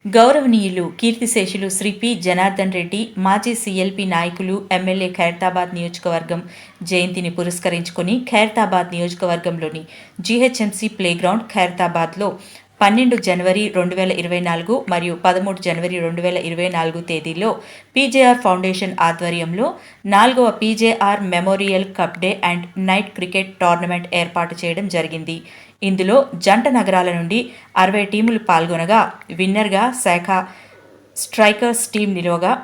గౌరవనీయులు కీర్తిశేషులు శ్రీ పి జనార్దన్ రెడ్డి మాజీ సిఎల్పి నాయకులు ఎమ్మెల్యే ఖైరతాబాద్ నియోజకవర్గం జయంతిని పురస్కరించుకొని ఖైరతాబాద్ నియోజకవర్గంలోని జీహెచ్ఎంసీ ప్లేగ్రౌండ్ ఖైరతాబాద్లో 12 జనవరి 2024 మరియు 13 జనవరి 2024 తేదీల్లో పీజేఆర్ ఫౌండేషన్ ఆధ్వర్యంలో 4వ PJR memorial cup day and night cricket tournament ఏర్పాటు చేయడం జరిగింది. ఇందులో జంట నగరాల నుండి 60 టీములు పాల్గొనగా విన్నర్గా శాఖ స్ట్రైకర్స్ టీం నిలువగా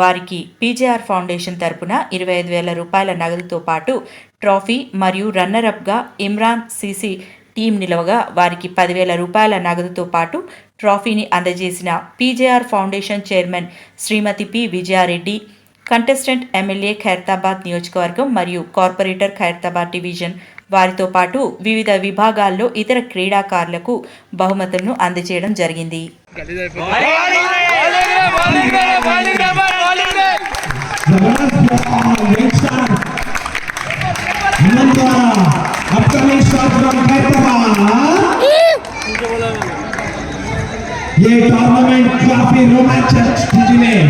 వారికి పీజేఆర్ ఫౌండేషన్ తరపున 25,000 రూపాయల నగదుతో పాటు ట్రోఫీ మరియు రన్నరప్గా ఇమ్రాన్ సీసీ టీం నిలవగా వారికి 10,000 రూపాయల నగదుతో పాటు ట్రోఫీని అందజేసిన PJR foundation chairman Shrimati P Vijaya Reddy, contestant MLA Khairatabad నియోజకవర్గం మరియు కార్పొరేటర్ ఖైరతాబాద్ డివిజన్ వారితో పాటు వివిధ విభాగాల్లో ఇతర క్రీడాకారులకు బహుమతులను అందజేయడం జరిగింది. ये टूर्नामेंट काफी रोमांचक स्थिति में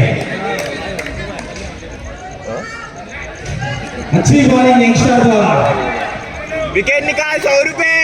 अच्छी बॉलिंग यंगस्टर द्वारा विकेट निकाल 100 रुपए